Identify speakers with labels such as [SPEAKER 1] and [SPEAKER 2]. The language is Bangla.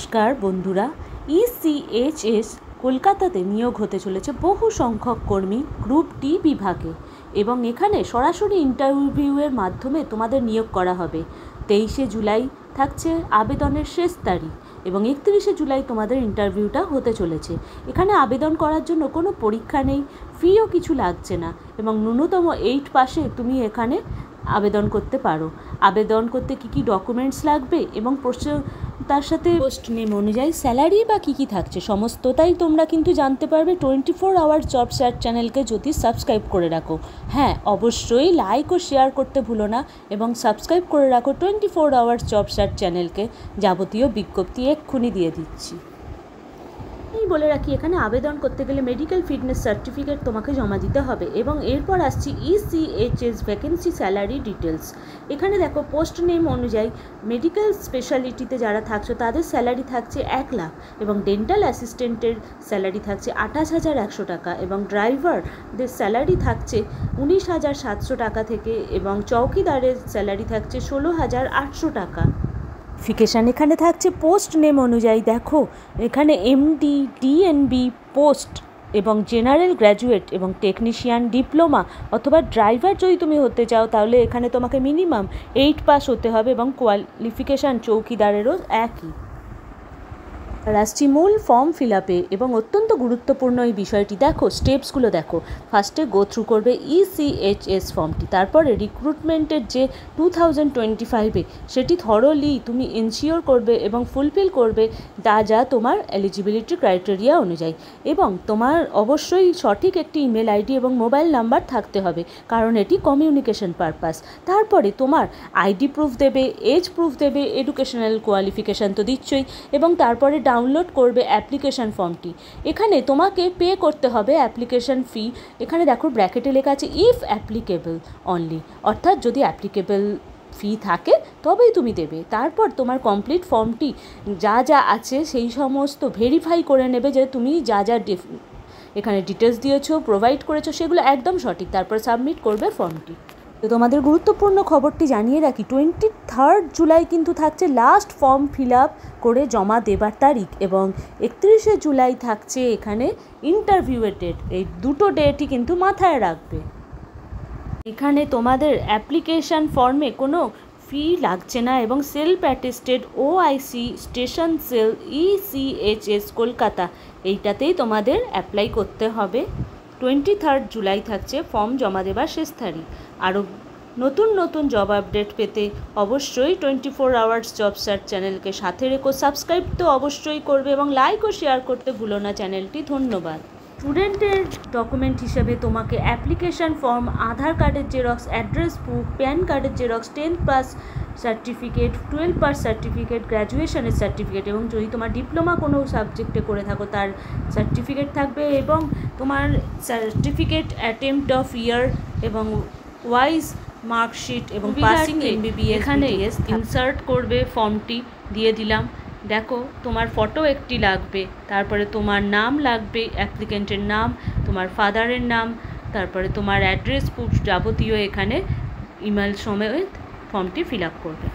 [SPEAKER 1] নমস্কার বন্ধুরা, ইসিএইচএস কলকাতাতে নিয়োগ হতে চলেছে বহু সংখ্যক কর্মী গ্রুপ ডি বিভাগে এবং এখানে সরাসরি ইন্টারভিউয়ের মাধ্যমে তোমাদের নিয়োগ করা হবে। 23শে জুলাই থাকছে আবেদনের শেষ তারিখ এবং 31শে জুলাই তোমাদের ইন্টারভিউটা হতে চলেছে। এখানে আবেদন করার জন্য কোনো পরীক্ষা নেই, ফিও কিছু লাগছে না এবং ন্যূনতম 8 পাশে তুমি এখানে আবেদন করতে পারো। আবেদন করতে কী ডকুমেন্টস লাগবে এবং তার সাথে পোস্ট নেম অনুযায়ী স্যালারি বা কী থাকছে সমস্তটাই তোমরা কিন্তু জানতে পারবে 24 আওয়ার জব সার্চ চ্যানেলকে যদি সাবস্ক্রাইব করে রাখো। হ্যাঁ, অবশ্যই লাইক ও শেয়ার করতে ভুলো না এবং সাবস্ক্রাইব করে রাখো 24 আওয়ার জব সার্চ চ্যানেলকে। যাবতীয় বিজ্ঞপ্তি এক্ষুনি দিয়ে দিচ্ছি। বলে রাখি, এখানে আবেদন করতে গেলে মেডিকেল ফিটনেস সার্টিফিকেট তোমাকে জমা দিতে হবে এবং এরপর আসছি ইসিএইচএস ভ্যাকেন্সি স্যালারি ডিটেলস। এখানে দেখো, পোস্ট নেম অনুযায়ী মেডিকেল স্পেশালিটিতে যারা থাকছো তাদের স্যালারি থাকছে 1 লাখ এবং ডেন্টাল অ্যাসিস্ট্যান্টের স্যালারি থাকছে 28,100 টাকা এবং ড্রাইভারদের স্যালারি থাকছে 19,700 টাকা থেকে এবং চৌকিদারের স্যালারি থাকছে 16,800 টাকা। নোটিফিকেশান এখানে থাকছে পোস্ট নেম অনুযায়ী। দেখো, এখানে এমডি, ডিএনবি পোস্ট এবং জেনারেল গ্র্যাজুয়েট এবং টেকনিশিয়ান, ডিপ্লোমা অথবা ড্রাইভার যদি তুমি হতে চাও তাহলে এখানে তোমাকে মিনিমাম 8 পাস হতে হবে এবং কোয়ালিফিকেশান চৌকিদারেরও একই। আসছি মূল ফর্ম ফিল আপে এবং অত্যন্ত গুরুত্বপূর্ণ এই বিষয়টি। দেখো, স্টেপসগুলো দেখো। ফার্স্টে গো থ্রু করবে ইসিএইচএস ফর্মটি, তারপরে রিক্রুটমেন্টের যে 2025-এ সেটি থরলি তুমি ইনশিওর করবে এবং ফুলফিল করবে যা তোমার এলিজিবিলিটি ক্রাইটেরিয়া অনুযায়ী এবং তোমার অবশ্যই সঠিক একটি ইমেল আইডি এবং মোবাইল নাম্বার থাকতে হবে কারণ এটি কমিউনিকেশন পারপাস। তারপরে তোমার আইডি প্রুফ দেবে, এজ প্রুফ দেবে, এডুকেশনাল কোয়ালিফিকেশান তো দিচ্ছই এবং তারপরে ডাউনলোড করবে অ্যাপ্লিকেশান ফর্মটি। এখানে তোমাকে পে করতে হবে অ্যাপ্লিকেশান ফি। এখানে দেখো ব্র্যাকেটে লেখা আছে ইফ অ্যাপ্লিকেবল অনলি, অর্থাৎ যদি অ্যাপ্লিকেবল ফি থাকে তবেই তুমি দেবে। তারপর তোমার কমপ্লিট ফর্মটি যা আছে সেই সমস্ত ভেরিফাই করে নেবে যে তুমি যা এখানে ডিটেলস দিয়েছো, প্রোভাইড করেছো সেগুলো একদম সঠিক। তারপর সাবমিট করবে ফর্মটি। তো তোমাদের গুরুত্বপূর্ণ খবরটি জানিয়ে রাখি, 23 জুলাই কিন্তু থাকছে লাস্ট ফর্ম ফিল আপ করে জমা দেবার তারিখ এবং 31শে জুলাই থাকছে এখানে ইন্টারভিউয়ের ডেট। এই দুটো ডেটই কিন্তু মাথায় রাখবে। এখানে তোমাদের অ্যাপ্লিকেশান ফর্মে কোনো ফি লাগছে না এবং self attested OIC station cell ECHS Kolkata এইটাতেই তোমাদের অ্যাপ্লাই করতে হবে। 23 জুলাই থাকছে ফর্ম জমা দেবার শেষ তারিখ। আরও নতুন জব আপডেট পেতে অবশ্যই 24 আওয়ার্স জব সার্চ চ্যানেলকে সাথে রেখো। সাবস্ক্রাইব তো অবশ্যই করবে এবং লাইক ও শেয়ার করতে ভুলো না চ্যানেলটি। ধন্যবাদ। স্টুডেন্টের ডকুমেন্ট হিসেবে তোমাকে অ্যাপ্লিকেশান ফর্ম, আধার কার্ডের জেরক্স, অ্যাড্রেস প্রুফ, প্যান কার্ডের xerox, 10th pass certificate, 12 pass certificate, গ্র্যাজুয়েশনের সার্টিফিকেট এবং যদি তোমার ডিপ্লোমা কোনো সাবজেক্টে করে থাকো তার সার্টিফিকেট থাকবে এবং তোমার সার্টিফিকেট অ্যাটেম্পট অফ ইয়ার এবং ওয়াইজ মার্কশিট এবং পাসিং এমবিবিএস এখানে ইনসার্ট করবে। ফর্মটি দিয়ে দিলাম। দেখো, তোমার ফটো একটি লাগবে, তারপরে তোমার নাম লাগবে, অ্যাপ্লিকেন্টের নাম, তোমার ফাদারের নাম, তারপরে তোমার অ্যাড্রেস প্রুফ যাবতীয় এখানে ইমেল সমেত ফর্মটি ফিল আপ করবে।